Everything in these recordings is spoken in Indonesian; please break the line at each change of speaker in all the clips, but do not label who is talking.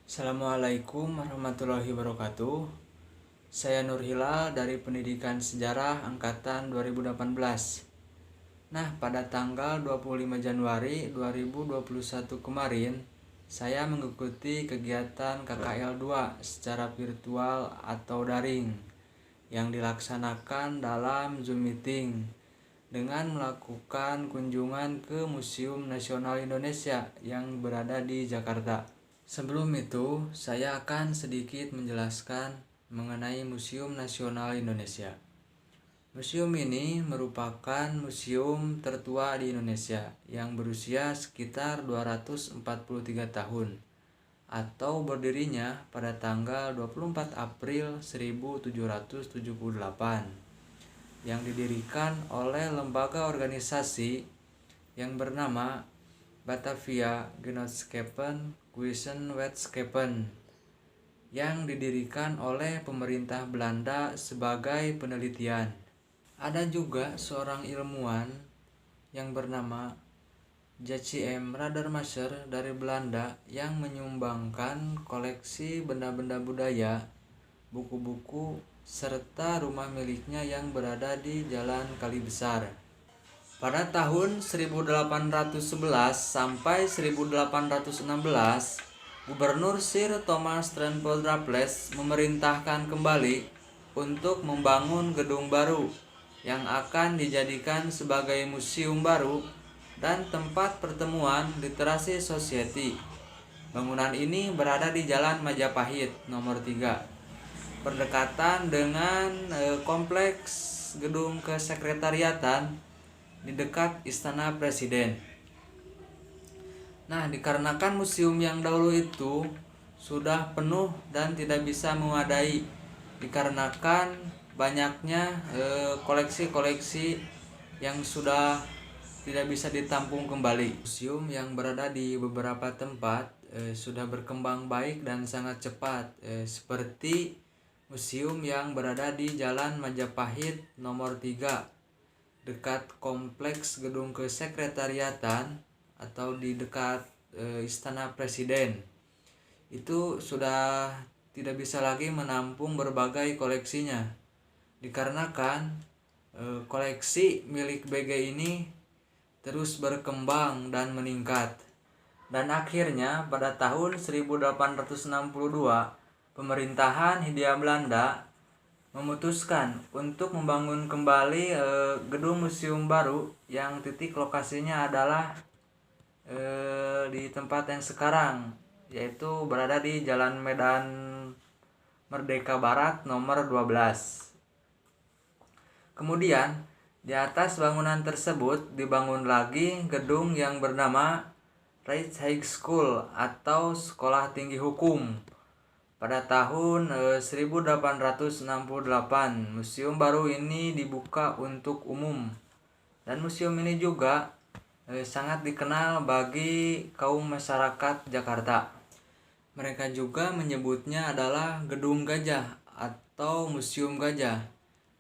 Assalamualaikum warahmatullahi wabarakatuh. Saya Nur Hilal dari Pendidikan Sejarah Angkatan 2018. Nah, pada tanggal 25 Januari 2021 kemarin, saya mengikuti kegiatan KKL 2 secara virtual atau daring yang dilaksanakan dalam Zoom meeting dengan melakukan kunjungan ke Museum Nasional Indonesia yang berada di Jakarta. Sebelum itu, saya akan sedikit menjelaskan mengenai Museum Nasional Indonesia. Museum ini merupakan museum tertua di Indonesia yang berusia sekitar 243 tahun atau berdirinya pada tanggal 24 April 1778 yang didirikan oleh lembaga organisasi yang bernama Batavia Genootschapppen Wetenschappen yang didirikan oleh pemerintah Belanda sebagai penelitian. Ada juga seorang ilmuwan yang bernama J.M. Radermasser dari Belanda yang menyumbangkan koleksi benda-benda budaya, buku-buku, serta rumah miliknya yang berada di Jalan Kali Besar. Pada tahun 1811 sampai 1816, Gubernur Sir Thomas Stratford Raffles memerintahkan kembali untuk membangun gedung baru yang akan dijadikan sebagai museum baru dan tempat pertemuan Literasi Society. Bangunan ini berada di Jalan Majapahit nomor 3, berdekatan dengan kompleks gedung kesekretariatan di dekat Istana Presiden. Nah, dikarenakan museum yang dahulu itu sudah penuh dan tidak bisa memadai dikarenakan banyaknya koleksi-koleksi yang sudah tidak bisa ditampung kembali. Museum yang berada di beberapa tempat sudah berkembang baik dan sangat cepat, seperti museum yang berada di Jalan Majapahit nomor 3 dekat kompleks gedung kesekretariatan atau di dekat Istana Presiden. Itu sudah tidak bisa lagi menampung berbagai koleksinya dikarenakan koleksi milik BG ini terus berkembang dan meningkat. Dan akhirnya pada tahun 1862 pemerintahan Hindia Belanda memutuskan untuk membangun kembali gedung museum baru yang titik lokasinya adalah di tempat yang sekarang, yaitu berada di Jalan Medan Merdeka Barat nomor 12. Kemudian di atas bangunan tersebut dibangun lagi gedung yang bernama Recht High School atau Sekolah Tinggi Hukum. Pada tahun 1868, museum baru ini dibuka untuk umum. Dan museum ini juga sangat dikenal bagi kaum masyarakat Jakarta. Mereka juga menyebutnya adalah Gedung Gajah atau Museum Gajah,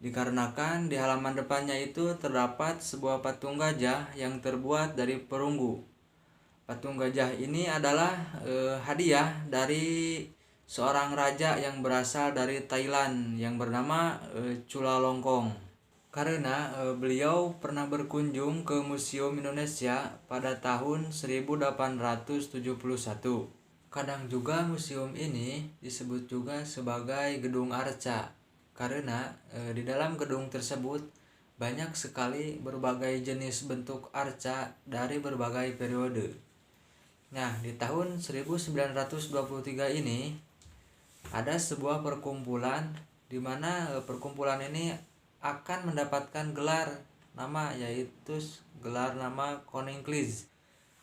dikarenakan di halaman depannya itu terdapat sebuah patung gajah yang terbuat dari perunggu. Patung gajah ini adalah hadiah dari seorang raja yang berasal dari Thailand yang bernama Chulalongkorn. Karena beliau pernah berkunjung ke Museum Indonesia pada tahun 1871. Kadang juga museum ini disebut juga sebagai Gedung Arca karena di dalam gedung tersebut banyak sekali berbagai jenis bentuk arca dari berbagai periode. Nah, di tahun 1923 ini ada sebuah perkumpulan di mana perkumpulan ini akan mendapatkan gelar nama, yaitu gelar nama Koninklijke.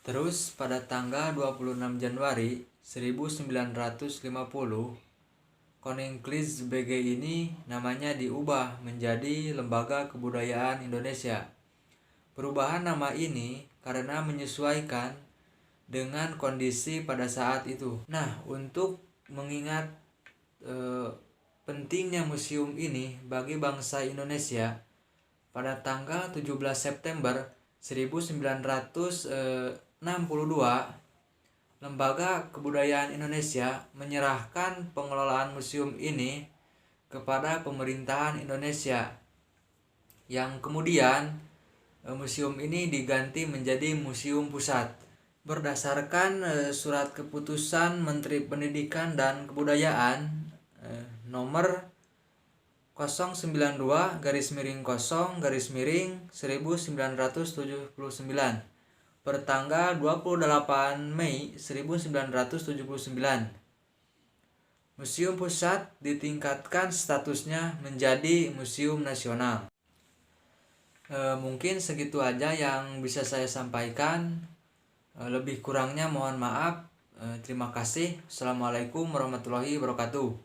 Terus pada tanggal 26 Januari 1950, Koninklijke BG ini namanya diubah menjadi Lembaga Kebudayaan Indonesia. Perubahan nama ini karena menyesuaikan dengan kondisi pada saat itu. Nah, untuk mengingat pentingnya museum ini bagi bangsa Indonesia, pada tanggal 17 September 1962 Lembaga Kebudayaan Indonesia menyerahkan pengelolaan museum ini kepada pemerintahan Indonesia, yang kemudian museum ini diganti menjadi museum pusat berdasarkan surat keputusan Menteri Pendidikan dan Kebudayaan nomor 092-0-1979 pertanggal 28 Mei 1979. Museum Pusat ditingkatkan statusnya menjadi Museum Nasional. Mungkin segitu aja yang bisa saya sampaikan. Lebih kurangnya mohon maaf. Terima kasih. Assalamualaikum warahmatullahi wabarakatuh.